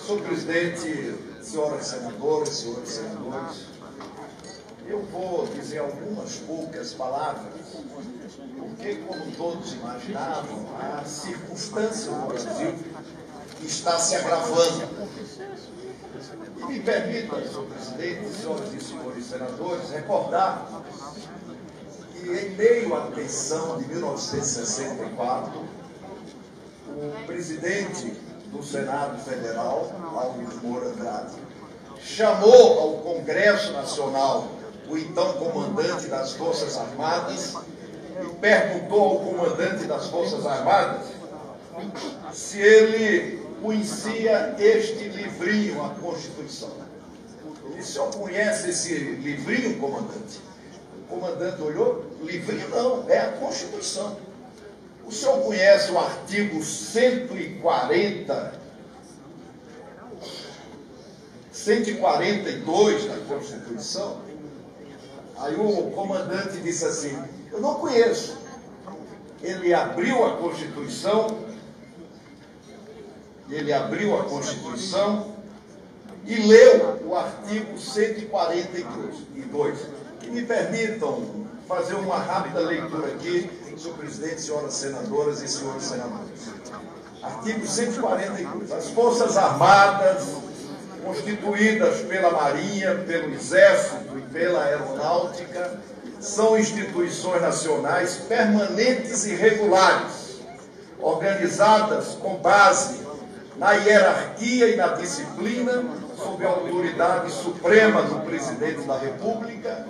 Senhor presidente, senhoras senadoras, senhores senadores, eu vou dizer algumas poucas palavras, porque, como todos imaginavam, a circunstância no Brasil está se agravando. E me permita, senhor presidente, senhoras e senhores senadores, recordar que, em meio à tensão de 1964, o presidente do Senado Federal, Alves Moura Andrade, chamou ao Congresso Nacional o então comandante das Forças Armadas e perguntou ao comandante das Forças Armadas se ele conhecia este livrinho, a Constituição. Ele disse: "O senhor conhece esse livrinho, comandante?" O comandante olhou: "Livrinho não, é a Constituição." "O senhor conhece o artigo 142 da Constituição?" Aí o comandante disse assim: "Eu não conheço." Ele abriu a Constituição, e leu o artigo 142. E me permitam fazer uma rápida leitura aqui, senhor presidente, senhoras senadoras e senhores senadores. Artigo 142. As Forças Armadas, constituídas pela Marinha, pelo Exército e pela Aeronáutica, são instituições nacionais permanentes e regulares, organizadas com base na hierarquia e na disciplina, sob a autoridade suprema do Presidente da República,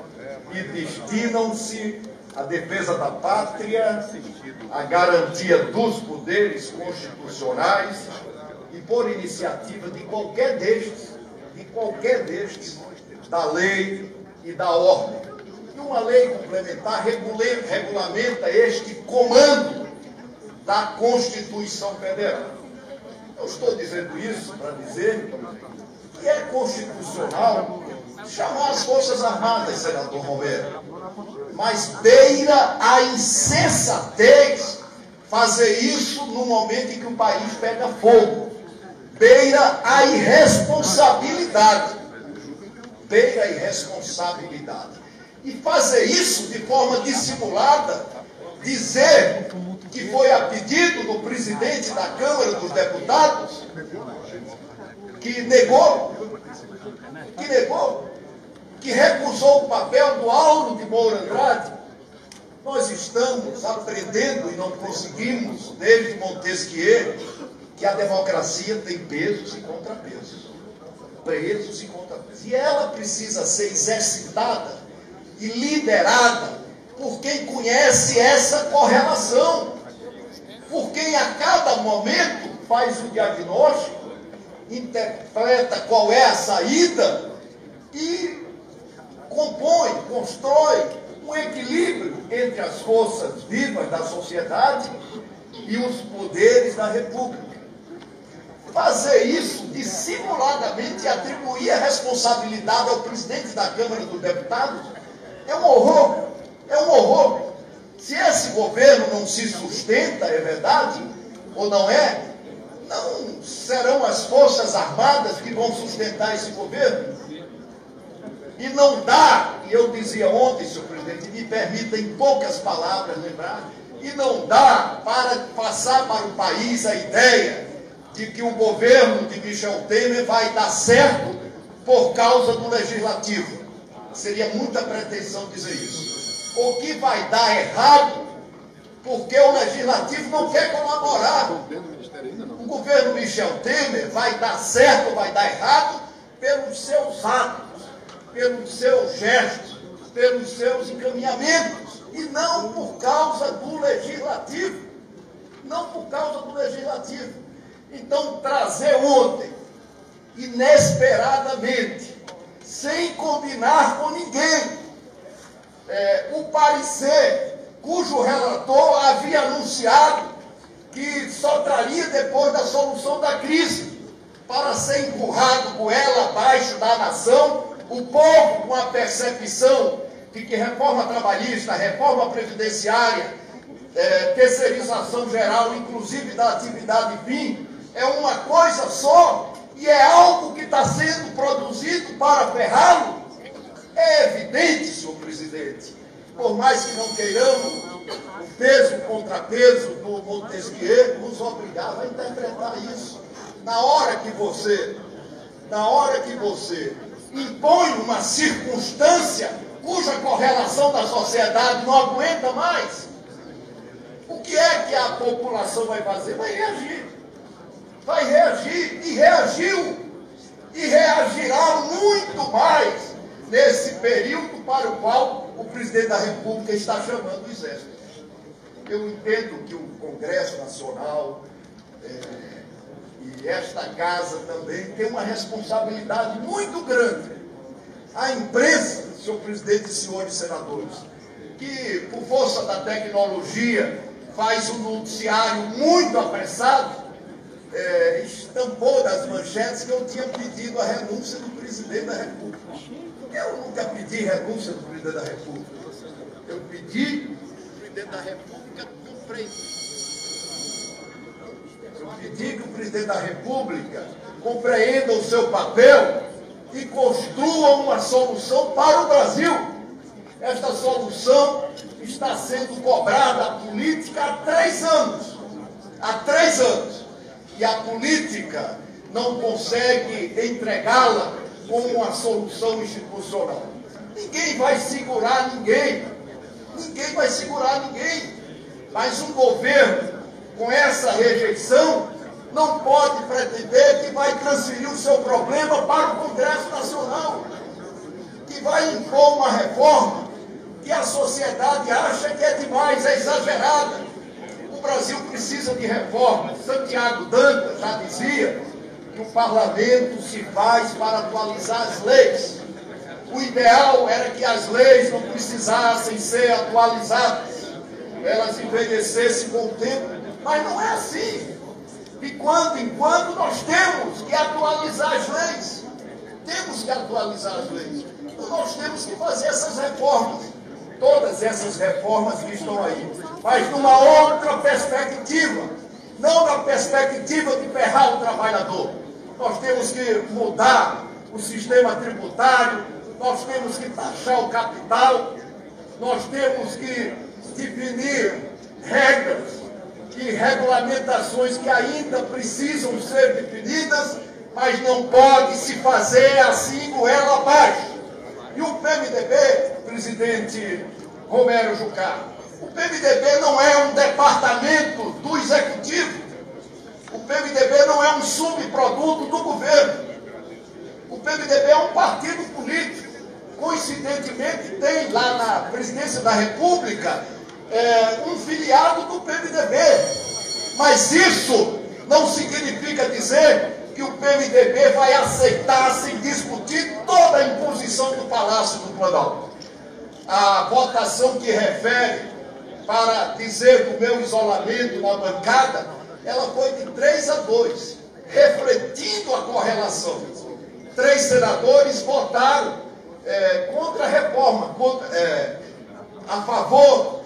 e destinam-se à defesa da pátria, à garantia dos poderes constitucionais e, por iniciativa de qualquer destes, da lei e da ordem. E uma lei complementar regulamenta este comando da Constituição Federal. Eu estou dizendo isso para dizer que é constitucional chamar as Forças Armadas, senador Romero, mas beira a insensatez fazer isso no momento em que o país pega fogo. Beira a irresponsabilidade. E fazer isso de forma dissimulada, dizer que foi a pedido do presidente da Câmara dos Deputados, que negou, que recusou o papel do Auro de Moura Andrade. Nós estamos aprendendo e não conseguimos, desde Montesquieu, que a democracia tem pesos e contrapesos. E ela precisa ser exercitada e liderada por quem conhece essa correlação, por quem a cada momento faz o diagnóstico, interpreta qual é a saída e constrói um equilíbrio entre as forças vivas da sociedade e os poderes da República. Fazer isso dissimuladamente e atribuir a responsabilidade ao presidente da Câmara dos Deputados é um horror. Se esse governo não se sustenta, é verdade, ou não é, não serão as Forças Armadas que vão sustentar esse governo. E não dá, e eu dizia ontem, senhor presidente, me permita em poucas palavras lembrar, e não dá para passar para o país a ideia de que o governo de Michel Temer vai dar certo por causa do Legislativo. Seria muita pretensão dizer isso. O que vai dar errado porque o Legislativo não quer colaborar. O governo Michel Temer vai dar certo ou vai dar errado pelos seus atos, pelos seus gestos, pelos seus encaminhamentos, e não por causa do Legislativo. Então, trazer ontem, inesperadamente, sem combinar com ninguém, o parecer cujo relator havia anunciado que só traria depois da solução da crise, para ser empurrado goela abaixo da nação, o povo com a percepção de que reforma trabalhista, reforma previdenciária, terceirização geral, inclusive da atividade fim, é uma coisa só, e é algo que está sendo produzido para ferrá-lo. É evidente, senhor presidente, por mais que não queiramos, o peso, o contrapeso do Montesquieu nos obrigava a interpretar isso. Na hora que você impõe uma circunstância cuja correlação da sociedade não aguenta mais, o que é que a população vai fazer? Vai reagir. Vai reagir, e reagiu, e reagirá muito mais nesse período para o qual o presidente da República está chamando o Exército. Eu entendo que o Congresso Nacional e esta casa também tem uma responsabilidade muito grande. A imprensa, senhor presidente e senhores senadores, que por força da tecnologia faz um noticiário muito apressado, estampou das manchetes que eu tinha pedido a renúncia do presidente da República. Eu nunca pedi renúncia do presidente da República. Eu pedi que o presidente da República compreenda o seu papel e construa uma solução para o Brasil. Esta solução está sendo cobrada à política há 3 anos. Há 3 anos. E a política não consegue entregá-la como uma solução institucional. Ninguém vai segurar ninguém. Ninguém vai segurar ninguém. Mas um governo com essa rejeição não pode pretender que vai transferir o seu problema para o Congresso Nacional, que vai impor uma reforma que a sociedade acha que é demais, é exagerada. O Brasil precisa de reforma. Santiago Dantas já dizia que o parlamento se faz para atualizar as leis. O ideal era que as leis não precisassem ser atualizadas, elas envelhecessem com o tempo, mas não é assim. De quando em quando nós temos que atualizar as leis. Temos que atualizar as leis. Então nós temos que fazer essas reformas. Todas essas reformas que estão aí, mas numa outra perspectiva, não na perspectiva de ferrar o trabalhador. Nós temos que mudar o sistema tributário, nós temos que taxar o capital, nós temos que definir regras e regulamentações que ainda precisam ser definidas, mas não pode se fazer assim goela abaixo. E o PMDB, presidente Romero Jucá, o PMDB não é um departamento do Executivo. O PMDB não é um subproduto do governo. O PMDB é um partido político. Coincidentemente, tem lá na presidência da República um filiado do PMDB. Mas isso não significa dizer que o PMDB vai aceitar, sem discutir, toda a imposição do Palácio do Planalto. A votação que refere para dizer do meu isolamento na bancada, ela foi de 3-2, refletindo a correlação. 3 senadores votaram contra a reforma, a favor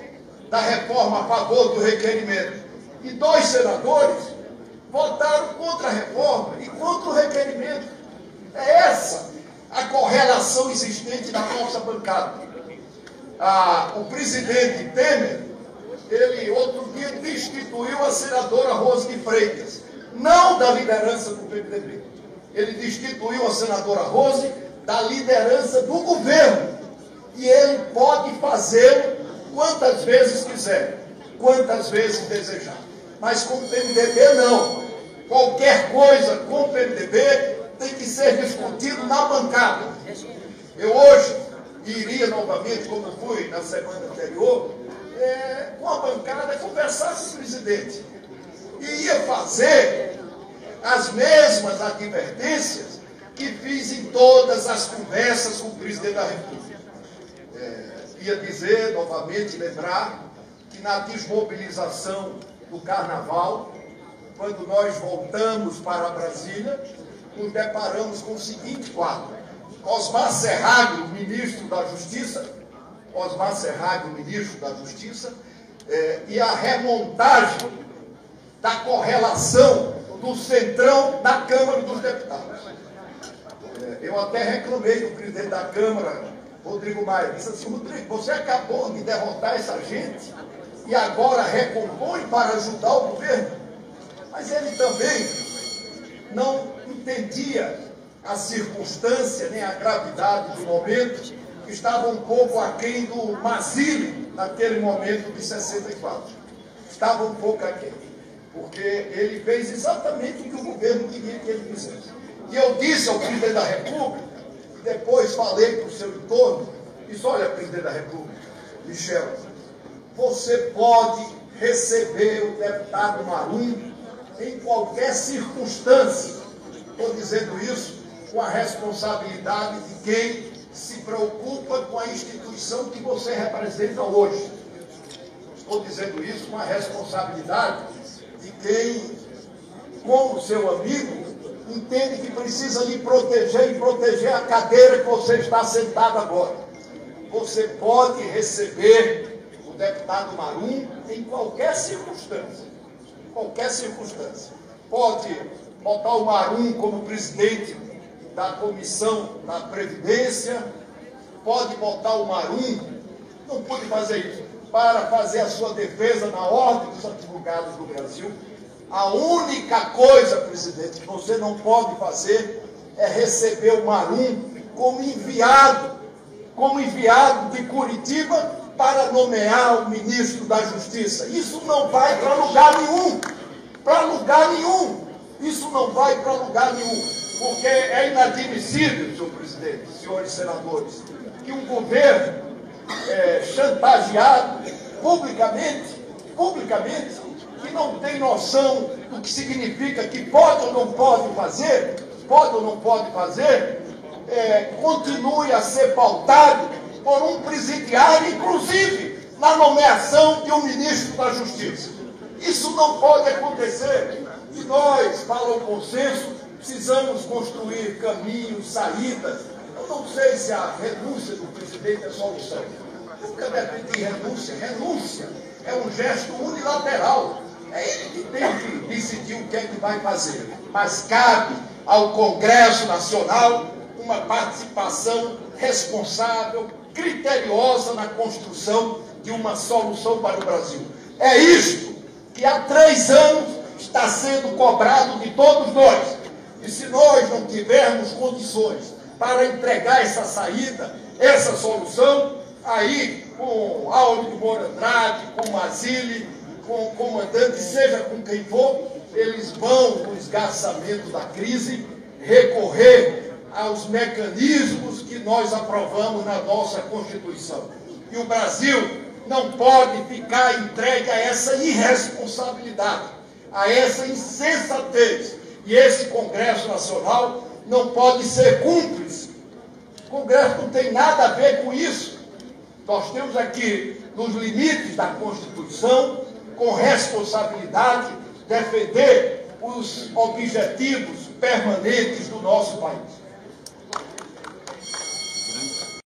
da reforma, a favor do requerimento. E 2 senadores votaram contra a reforma e contra o requerimento. É essa a correlação existente na nossa bancada. O presidente Temer, ele outro dia destituiu a senadora Rose de Freitas, não da liderança do PMDB. Ele destituiu a senadora Rose da liderança do governo. E ele pode fazê-lo quantas vezes quiser, quantas vezes desejar. Mas com o PMDB não. Qualquer coisa com o PMDB tem que ser discutido na bancada. Eu hoje iria novamente, como fui na semana anterior, com a bancada conversar com o presidente. E ia fazer as mesmas advertências que fiz em todas as conversas com o presidente da República. Ia dizer, novamente, lembrar que na desmobilização do Carnaval, quando nós voltamos para Brasília, nos deparamos com o seguinte quadro: Osmar Serralho, ministro da Justiça, e a remontagem da correlação do Centrão na Câmara dos Deputados. Eu até reclamei do presidente da Câmara, Rodrigo Maia, disse assim: Rodrigo, você acabou de derrotar essa gente e agora recompõe para ajudar o governo. Mas ele também não entendia a circunstância nem a gravidade do momento, que estava um pouco aquém do Mazili naquele momento de 64. Estava um pouco aquém, porque ele fez exatamente o que o governo queria que ele fizesse. E eu disse ao presidente da República, e depois falei para o seu entorno, disse: olha, presidente da República, Michel, você pode receber o deputado Marum em qualquer circunstância. Estou dizendo isso com a responsabilidade de quem se preocupa com a instituição que você representa hoje. Estou dizendo isso com a responsabilidade de quem, como seu amigo, entende que precisa lhe proteger e proteger a cadeira que você está sentado agora. Você pode receber o deputado Marum em qualquer circunstância. Qualquer circunstância. Pode botar o Marum como presidente da Comissão da Previdência, pode botar o Marum, não pode fazer isso, para fazer a sua defesa na Ordem dos Advogados do Brasil. A única coisa, presidente, que você não pode fazer é receber o Marum como enviado de Curitiba para nomear o ministro da Justiça. Isso não vai para lugar nenhum. Para lugar nenhum. Isso não vai para lugar nenhum. Porque é inadmissível, senhor presidente, senhores senadores, que um governo chantageado publicamente, que não tem noção do que significa que pode ou não pode fazer, continue a ser pautado por um presidiário, inclusive na nomeação de um ministro da Justiça. Isso não pode acontecer. E nós, para o consenso, precisamos construir caminhos, saídas. Eu não sei se a renúncia do presidente é solução. Nunca defendi renúncia. Renúncia é um gesto unilateral. É ele que tem que decidir o que é que vai fazer. Mas cabe ao Congresso Nacional uma participação responsável, criteriosa na construção de uma solução para o Brasil. É isto que há 3 anos está sendo cobrado de todos nós. E se nós não tivermos condições para entregar essa saída, essa solução, aí com Áureo de Moura Andrade, com Mazili, com o comandante, seja com quem for, eles vão, no esgarçamento da crise, recorrer aos mecanismos que nós aprovamos na nossa Constituição. E o Brasil não pode ficar entregue a essa irresponsabilidade, a essa insensatez. E esse Congresso Nacional não pode ser cúmplice. O Congresso não tem nada a ver com isso. Nós temos aqui, nos limites da Constituição, com responsabilidade, defender os objetivos permanentes do nosso país.